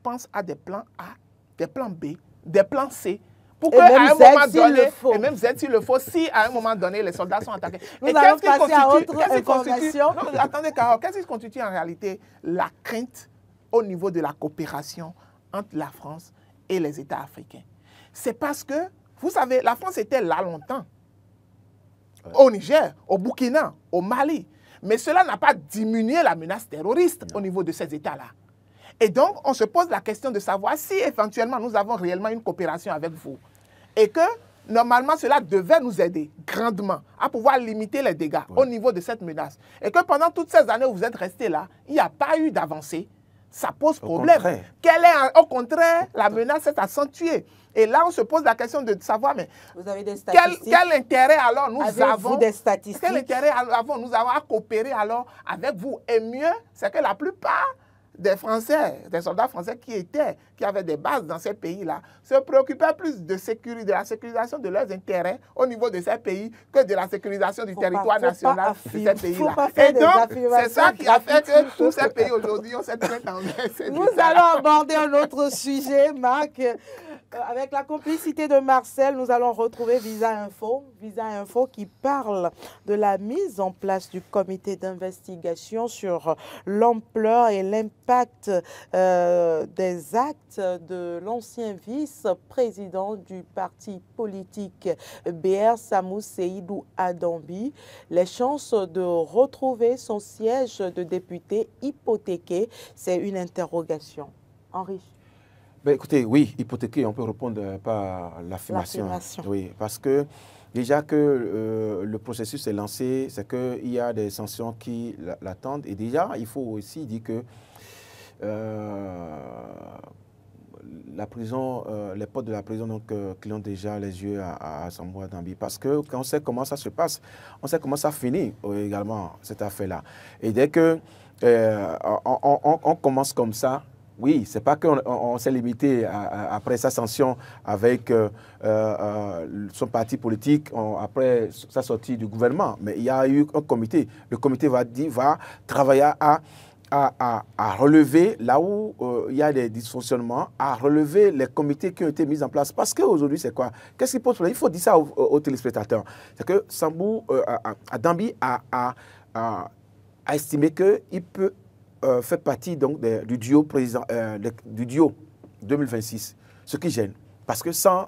pense à des plans A, des plans B, des plans C, pour qu'à un moment donné, et même Z s'il le faut, si à un moment donné les soldats sont attaqués. Nous allons passer à autre information. Attendez, Carole, qu'est-ce qui constitue en réalité la crainte au niveau de la coopération entre la France et les États africains? C'est parce que, vous savez, la France était là longtemps. Au Niger, au Burkina, au Mali. Mais cela n'a pas diminué la menace terroriste au niveau de ces États-là. Et donc, on se pose la question de savoir si éventuellement nous avons réellement une coopération avec vous. Et que, normalement, cela devait nous aider grandement à pouvoir limiter les dégâts au niveau de cette menace. Et que pendant toutes ces années où vous êtes restés là, il n'y a pas eu d'avancée ça pose problème. Quelle est, au contraire, la menace est accentuée. Et là, on se pose la question de savoir, mais vous avez des statistiques. Quel intérêt alors nous avons des statistiques? Quel intérêt nous avons à coopérer alors avec vous? Et mieux, c'est que la plupart des Français, des soldats français qui avaient des bases dans ces pays-là, se préoccupaient plus de la sécurisation de leurs intérêts au niveau de ces pays que de la sécurisation du territoire national de ces pays-là. Et donc, c'est ça qui a fait que tous ces pays aujourd'hui ont cette tendance. Nous allons aborder un autre sujet, Marc. Avec la complicité de Marcel, nous allons retrouver Visa Info. Visa Info qui parle de la mise en place du comité d'investigation sur l'ampleur et l'impact des actes de l'ancien vice-président du parti politique BR, Samou Seydou Adambi. Les chances de retrouver son siège de député hypothéqué, c'est une interrogation. Henri. Ben, écoutez, oui, hypothéqué, on peut répondre par l'affirmation. Oui, parce que déjà que le processus est lancé, c'est qu'il y a des sanctions qui l'attendent. Et déjà, il faut aussi dire que la prison, les portes de la prison donc, clignent déjà les yeux à Samou Adambi. Parce que quand on sait comment ça se passe, on sait comment ça finit également, cette affaire-là. Et dès que on commence comme ça, oui, c'est pas qu'on s'est limité après sa sanction avec son parti politique, après sa sortie du gouvernement. Mais il y a eu un comité. Le comité va travailler à relever là où il y a des dysfonctionnements, à relever les comités qui ont été mis en place. Parce qu'aujourd'hui, c'est quoi? Qu'est-ce qui pose problème? Il faut dire ça aux téléspectateurs. C'est que Samou Adambi a estimé qu'il peut fait partie donc du duo 2026, ce qui gêne. Parce que sans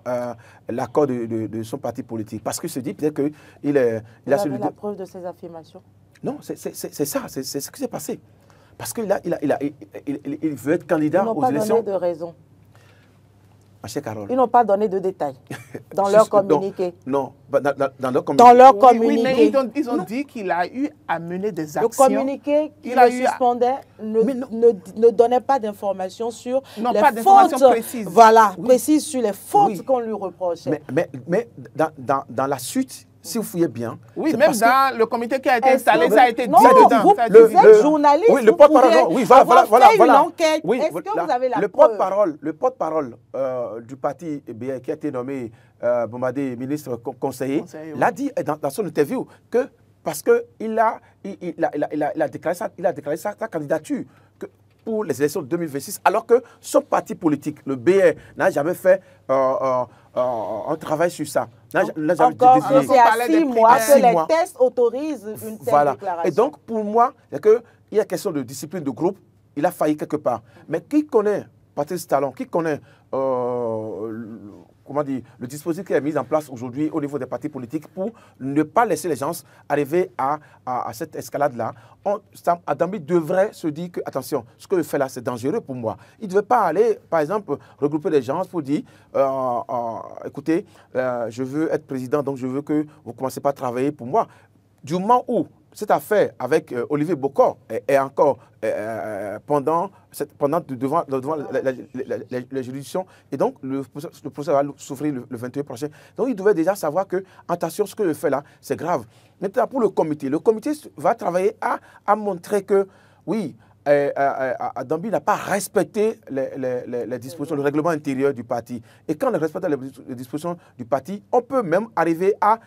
l'accord de son parti politique, parce qu'il se dit peut-être qu'il a... Vous avez la preuve de ces affirmations? Non, c'est ça, c'est ce qui s'est passé. Parce qu'il il veut être candidat aux élections. Ils n'ont pas donné de raison. Ma chère Carole. Ils n'ont pas donné de détails dans leur communiqué. Non, dans leur communiqué. Dans leur communiqué. Oui, mais ils ont dit qu'il a eu à mener des actions. Le communiqué qui le suspendait ne donnait pas d'informations sur les fautes précises. Voilà, précises sur les fautes qu'on lui reprochait. Mais dans la suite, si vous fouillez bien... Oui, même dans le comité qui a été installé, ça a été dit dedans. Vous êtes journaliste, oui, le porte-parole, oui, voilà. une enquête. Oui, est-ce que vous avez la preuve? Le porte-parole du parti qui a été nommé Bombadé, ministre conseiller, l'a dit dans son interview que parce qu'il a déclaré sa candidature pour les élections de 2026, alors que son parti politique, le BR, n'a jamais fait un travail sur ça. Encore, c'est à 6 mois que les tests autorisent une telle déclaration. Et donc, pour moi, il y a question de discipline de groupe, il a failli quelque part. Mais qui connaît Patrice Talon, qui connaît le dispositif qui est mis en place aujourd'hui au niveau des partis politiques pour ne pas laisser les gens arriver à cette escalade-là, Adambi devrait se dire que, attention, ce que je fais là, c'est dangereux pour moi. Il ne devait pas aller, par exemple, regrouper les gens pour dire, écoutez, je veux être président, donc je veux que vous commencez pas à travailler pour moi. Du moment où cette affaire avec Olivier Bokor est encore devant la juridiction, et donc le procès va s'ouvrir le 21 prochain. Donc il devait déjà savoir que, attention, ce que je fais là, c'est grave. Maintenant, pour le comité va travailler à montrer que, oui, Adambi n'a pas respecté les dispositions, le règlement intérieur du parti. Et quand on respecte les dispositions du parti, on peut même arriver à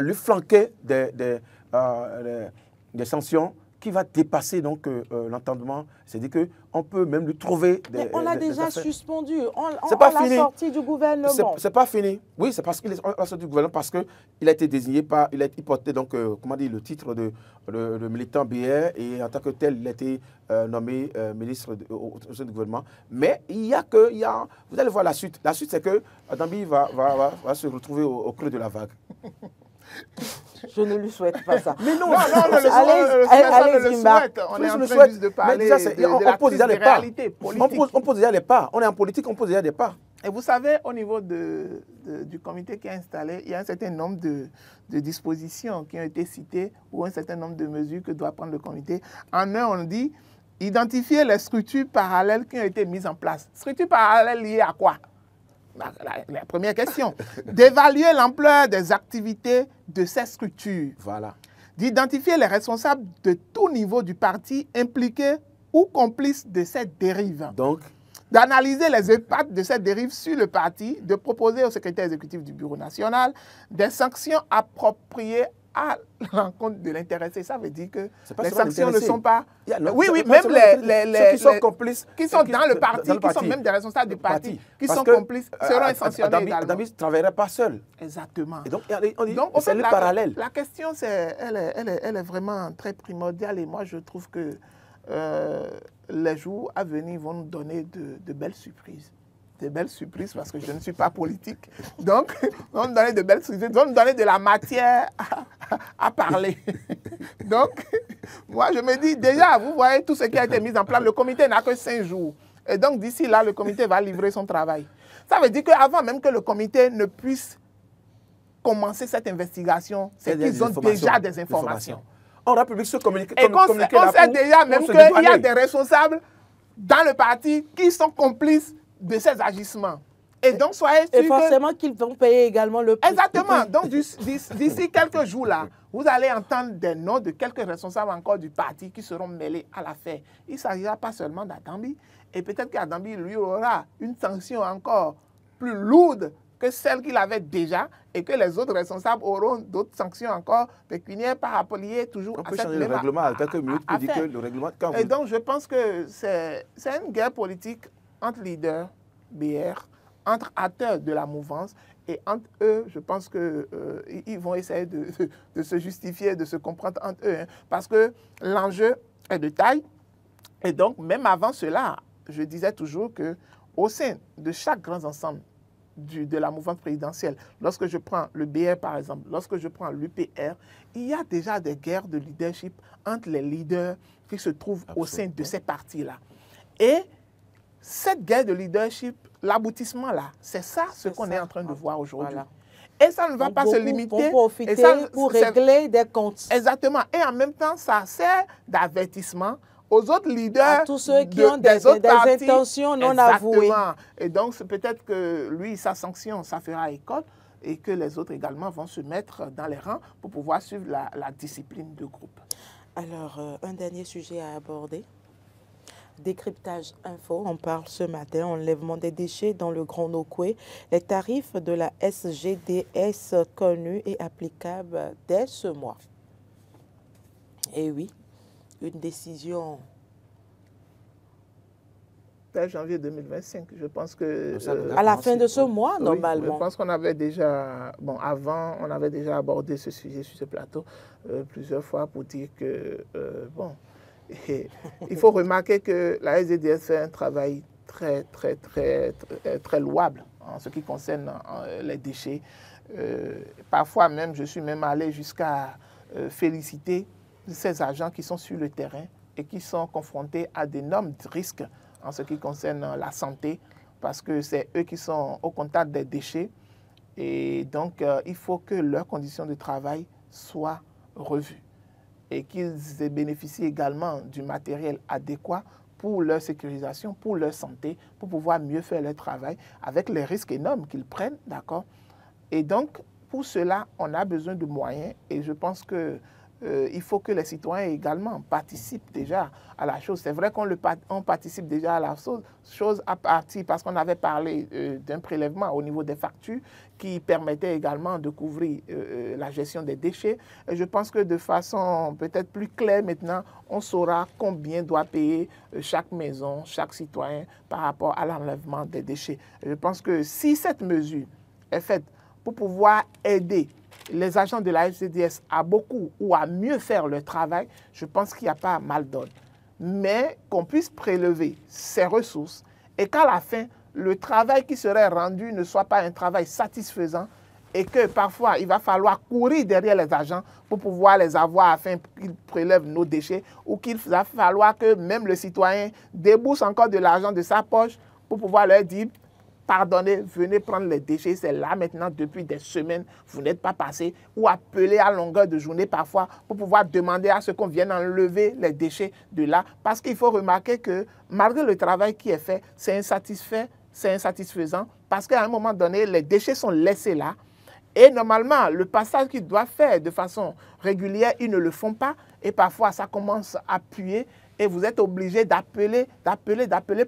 lui flanquer des sanctions qui va dépasser donc l'entendement. C'est-à-dire qu'on peut même lui trouver des... Mais on l'a déjà suspendu. On l'a sorti du gouvernement. C'est pas fini. Oui, c'est parce qu'il est sorti du gouvernement parce qu'il a été désigné il a porté donc, le titre de militant BR, et en tant que tel, il a été nommé ministre au sein du gouvernement. Mais vous allez voir la suite. La suite, c'est que Adambi va se retrouver au creux de la vague. Je ne lui souhaite pas ça. Mais non, allez-y, Marc. On est en train juste de parler de la réalité politique. On pose déjà les pas. On est en politique, on pose déjà des pas. Et vous savez, au niveau du comité qui est installé, il y a un certain nombre de dispositions qui ont été citées ou un certain nombre de mesures que doit prendre le comité. En un, on dit Identifier les structures parallèles qui ont été mises en place. Structures parallèles liées à quoi? La première question. D'évaluer l'ampleur des activités de ces structures. Voilà. D'identifier les responsables de tout niveau du parti impliqués ou complices de cette dérive. Donc, d'analyser les impacts de cette dérive sur le parti, de proposer au secrétaire exécutif du Bureau national des sanctions appropriées à l'encontre de l'intéressé. Ça veut dire que les sanctions ne sont pas... Oui, même ceux qui sont complices, qui sont dans le parti, qui sont même des responsables du parti, qui sont complices, seront sanctionnés également. Adami ne travaillerait pas seul. Exactement. Et donc, on dit, c'est le parallèle. La question, elle est vraiment très primordiale et moi, je trouve que les jours à venir vont nous donner de belles surprises. De belles surprises parce que je ne suis pas politique. Donc, ils vont nous donner de belles surprises, ils vont nous donner de la matière à parler. Donc, moi, je me dis, déjà, vous voyez tout ce qui a été mis en place. Le comité n'a que 5 jours. Et donc, d'ici là, le comité va livrer son travail. Ça veut dire qu'avant même que le comité ne puisse commencer cette investigation, c'est qu'ils ont déjà des informations. On a publié ce communiqué. Et on sait déjà même qu'il y a des responsables dans le parti qui sont complices de ces agissements. Et donc, soyez sûrs. Et forcément qu'ils vont payer également le prix. Exactement. Donc, d'ici quelques jours là, vous allez entendre des noms de quelques responsables encore du parti qui seront mêlés à l'affaire. Il ne s'agira pas seulement d'Adambi. Et peut-être qu'Adambi, lui, aura une sanction encore plus lourde que celle qu'il avait déjà et que les autres responsables auront d'autres sanctions encore pécuniaires par rapport toujours à cette changer le règlement à quelques minutes pour dire que le règlement... Et donc, je pense que c'est une guerre politique entre leaders, BR, entre acteurs de la mouvance et entre eux, je pense qu'ils vont essayer de se justifier, de se comprendre entre eux. Hein, parce que l'enjeu est de taille. Et donc, même avant cela, je disais toujours qu'au sein de chaque grand ensemble de la mouvance présidentielle, lorsque je prends le BR par exemple, lorsque je prends l'UPR, il y a déjà des guerres de leadership entre les leaders qui se trouvent au sein de ces partis-là. Et cette guerre de leadership, l'aboutissement là, c'est ça ce qu'on est en train de voir aujourd'hui. Voilà. Et ça ne va pas se limiter. Pour régler des comptes. Exactement. Et en même temps, ça sert d'avertissement aux autres leaders, à tous ceux qui ont des intentions non avouées. Et donc, peut-être que lui, sa sanction, ça fera école et que les autres également vont se mettre dans les rangs pour pouvoir suivre la discipline de groupe. Alors, un dernier sujet à aborder. Décryptage info, on parle ce matin, enlèvement des déchets dans le Grand Nokoué. Les tarifs de la SGDS connus et applicables dès ce mois. Et oui, une décision... Dès janvier 2025, je pense que... à la fin de ce mois, oui, normalement. Je pense qu'on avait déjà... Bon, avant, on avait déjà abordé ce sujet sur ce plateau plusieurs fois pour dire que... bon, et il faut remarquer que la SGDS fait un travail très louable en ce qui concerne les déchets. Parfois même, je suis même allé jusqu'à féliciter ces agents qui sont sur le terrain et qui sont confrontés à d'énormes risques en ce qui concerne la santé, parce que c'est eux qui sont au contact des déchets. Et donc, il faut que leurs conditions de travail soient revues et qu'ils bénéficient également du matériel adéquat pour leur sécurisation, pour leur santé, pour pouvoir mieux faire leur travail avec les risques énormes qu'ils prennent, d'accord? Et donc, pour cela, on a besoin de moyens et je pense que il faut que les citoyens également participent déjà à la chose. C'est vrai qu'on participe déjà à la chose à partir, parce qu'on avait parlé d'un prélèvement au niveau des factures qui permettait également de couvrir la gestion des déchets. Et je pense que de façon peut-être plus claire maintenant, on saura combien doit payer chaque maison, chaque citoyen par rapport à l'enlèvement des déchets. Et je pense que si cette mesure est faite pour pouvoir aider les agents de la SGDS à beaucoup ou à mieux faire leur travail, je pense qu'il n'y a pas mal d'ordre. Mais qu'on puisse prélever ces ressources et qu'à la fin, le travail qui serait rendu ne soit pas un travail satisfaisant et que parfois, il va falloir courir derrière les agents pour pouvoir les avoir afin qu'ils prélèvent nos déchets ou qu'il va falloir que même le citoyen débourse encore de l'argent de sa poche pour pouvoir leur dire pardonnez, venez prendre les déchets, c'est là maintenant depuis des semaines, vous n'êtes pas passé, ou appelez à longueur de journée parfois pour pouvoir demander à ce qu'on vienne enlever les déchets de là. Parce qu'il faut remarquer que malgré le travail qui est fait, c'est insatisfaisant parce qu'à un moment donné, les déchets sont laissés là. Et normalement, le passage qu'ils doivent faire de façon régulière, ils ne le font pas. Et parfois, ça commence à puer et vous êtes obligé d'appeler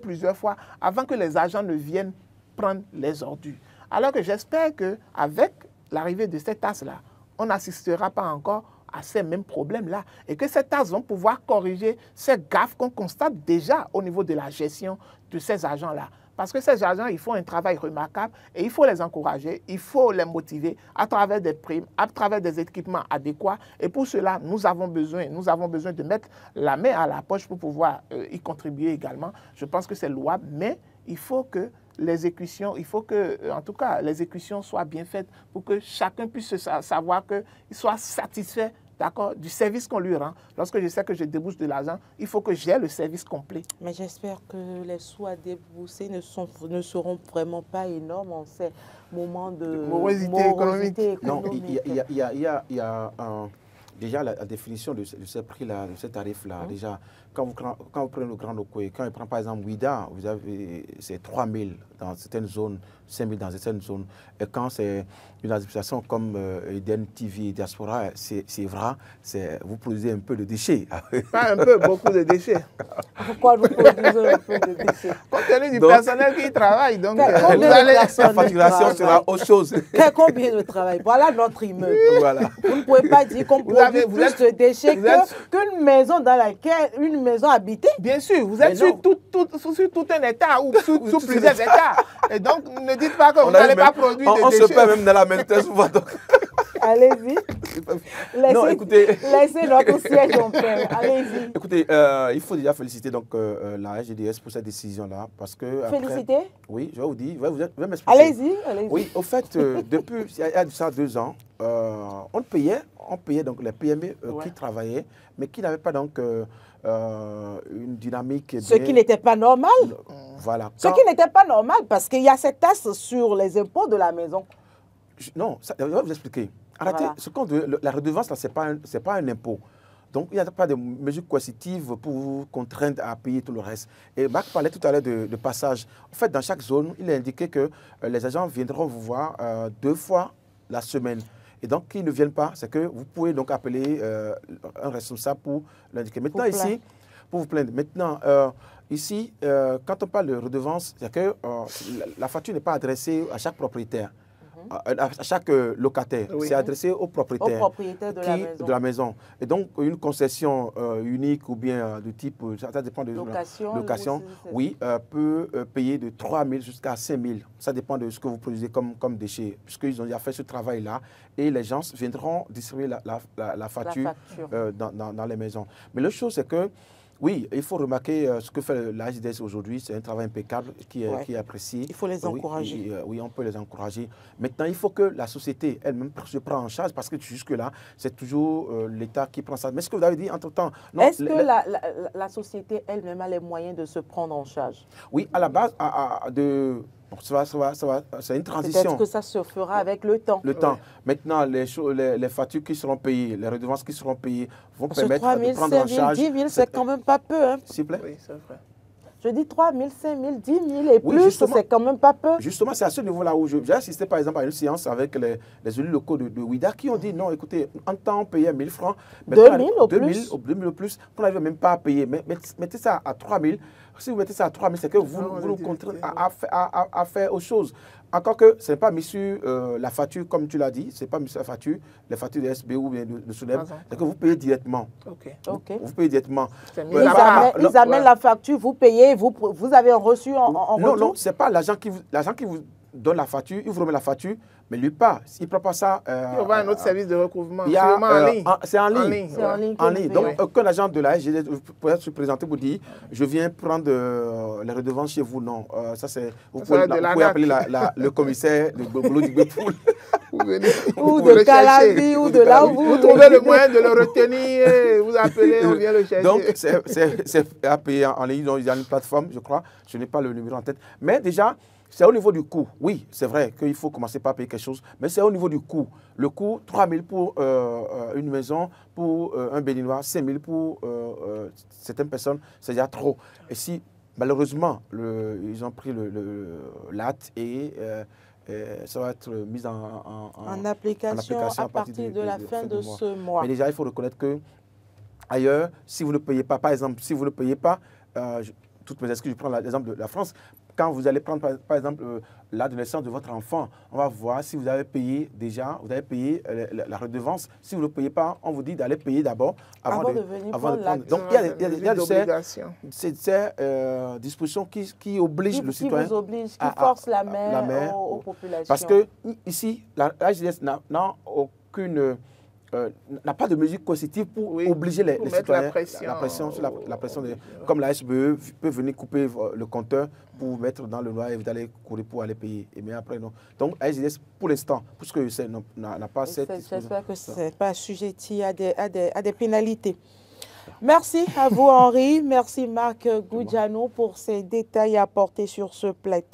plusieurs fois avant que les agents ne viennent prendre les ordures. Alors que j'espère qu'avec l'arrivée de ces tasses-là, on n'assistera pas encore à ces mêmes problèmes-là et que ces tasses vont pouvoir corriger ces gaffes qu'on constate déjà au niveau de la gestion de ces agents-là. Parce que ces agents, ils font un travail remarquable et il faut les encourager, il faut les motiver à travers des primes, à travers des équipements adéquats. Et pour cela, nous avons besoin de mettre la main à la poche pour pouvoir y contribuer également. Je pense que c'est louable, mais il faut que les exécutions, en tout cas, les exécutions soient bien faites pour que chacun puisse savoir qu'il soit satisfait, d'accord, du service qu'on lui rend. Lorsque je sais que je débouche de l'argent, il faut que j'ai le service complet. Mais j'espère que les sous à débourser ne seront vraiment pas énormes en ces moments de morosité économique. Non, il y a déjà la définition de ce prix-là, de ce tarif-là. Déjà, quand vous prenez le Grand Lokoé, quand il prend par exemple Ouida, vous avez c'est 3 000 dans certaines zones, 5 000 dans certaines zones. Et quand c'est une association comme Eden TV Diaspora, c'est vrai, vous produisez un peu de déchets. Pas un peu, beaucoup de déchets. Pourquoi vous produisez un peu de déchets? Compte tenu du personnel qui travaille, donc la facturation sera autre chose. Combien de travail? Voilà notre immeuble. Voilà. Vous ne pouvez pas dire qu'on produit plus de déchets qu'une maison dans laquelle une maison habitée. Bien sûr, vous êtes sur tout un état ou sur plusieurs états. Et donc, ne dites pas que vous n'allez pas produire de déchets. On se perd même dans la même thèse souvent. Allez-y. Non, écoutez. Laissez notre siège en paix. Allez-y. Écoutez, il faut déjà féliciter donc, la SGDS pour cette décision-là. Parce que féliciter? Oui, je vais vous dire. Vous allez m'expliquer. Allez-y. Oui, au fait, depuis il y a ça 2 ans, on payait donc les PME qui travaillaient, mais qui n'avaient pas donc une dynamique. Ce qui n'était pas normal. Voilà. Ce qui n'était pas normal parce qu'il y a cette taxe sur les impôts de la maison. Non, je vais vous expliquer. Arrêtez, voilà. La redevance, ce n'est pas un impôt. Donc, il n'y a pas de mesures coercitives pour vous contraindre à payer tout le reste. Et Marc parlait tout à l'heure de passage. En fait, dans chaque zone, il a indiqué que les agents viendront vous voir 2 fois la semaine. Et donc, qu'ils ne viennent pas, c'est que vous pouvez donc appeler un responsable pour l'indiquer. Maintenant, ici, pour vous plaindre. Maintenant, ici, quand on parle de redevance, c'est que la facture n'est pas adressée à chaque propriétaire. À chaque locataire, oui. C'est adressé au propriétaire de la maison. Et donc, une concession unique ou bien de type, ça dépend de location oui, peut payer de 3 000 jusqu'à 5 000. Ça dépend de ce que vous produisez comme déchets, puisqu'ils ont déjà fait ce travail-là. Et les gens viendront distribuer la facture dans les maisons. Mais l'autre chose, c'est que oui, il faut remarquer ce que fait la SGDS aujourd'hui. C'est un travail impeccable qui est apprécié. Il faut les encourager. Oui, on peut les encourager. Maintenant, il faut que la société elle-même se prenne en charge parce que jusque-là, c'est toujours l'État qui prend ça. Mais ce que vous avez dit entre-temps... Est-ce que la société elle-même a les moyens de se prendre en charge? Oui, à la base, c'est une transition. Peut-être que ça se fera avec le temps. Maintenant, les factures qui seront payées, les redevances qui seront payées vont permettre de prendre en charge... 10 000, c'est quand même pas peu. Hein. S'il vous plaît. Oui, c'est vrai. Je dis 3 000, 5 000, 10 000 et plus, c'est quand même pas peu. Justement, c'est à ce niveau-là où j'ai assisté par exemple à une séance avec les élus locaux de Ouida qui ont dit non, écoutez, en temps on payait 1 000 francs. 2 000 au plus. 2 000 au plus, qu'on n'arrive même pas à payer. Mais mettez ça à 3 000. Si vous mettez ça à 3 000, c'est que vous nous contraignez à faire autre chose. Encore que ce n'est pas mis sur la facture, comme tu l'as dit, ce n'est pas mis sur la facture, les factures de SBU ou bien de SUNEB, c'est que vous payez directement. Vous payez directement. Ils amènent la facture, vous payez, vous avez un reçu en retour? Non, ce n'est pas l'agent qui vous donne la facture, il vous remet la facture, mais lui pas. S'il ne prend pas ça... il y aura un autre service de recouvrement. C'est en ligne. Donc, aucun agent de la SGDS pourrait se présenter pour dire « Je viens prendre les redevances chez vous ». Non, ça c'est... Vous pouvez appeler le commissaire de Bolo du Bépoul. Ou de Calavi, ou de là où vous trouvez le moyen de le retenir, vous appelez, on vient le chercher. Donc, c'est à payer en ligne. Il y a une plateforme, je crois. Je n'ai pas le numéro en tête. Mais déjà... c'est au niveau du coût. Oui, c'est vrai qu'il faut commencer par payer quelque chose, mais c'est au niveau du coût. Le coût, 3 000 pour une maison, pour un béninois, 5 000 pour certaines personnes, c'est déjà trop. Et si, malheureusement, ils ont pris l'acte et ça va être mis en application à partir de la fin de ce mois. Mais déjà, il faut reconnaître que ailleurs, si vous ne payez pas, par exemple, si vous ne payez pas, toutes mes excuses, je prends l'exemple de la France, quand vous allez prendre par exemple la de naissance de votre enfant, on va voir si vous avez payé déjà, vous avez payé la redevance. Si vous ne payez pas, on vous dit d'aller payer d'abord avant de venir prendre. Donc il y a ces dispositions qui obligent le citoyen, qui forcent la main aux populations. Parce que ici, la JDS n'a aucune... n'a pas de mesure coercitive pour obliger les citoyens, la pression comme la SBE peut venir couper le compteur pour mettre dans le noir et vous allez courir pour aller payer. Mais après, non. Donc, la SGDS, pour l'instant, puisque n'a pas cette... J'espère que ce n'est pas assujetti à des pénalités. Merci à vous, Henri. Merci, Marc Goudianou, pour ces détails apportés sur ce plateau.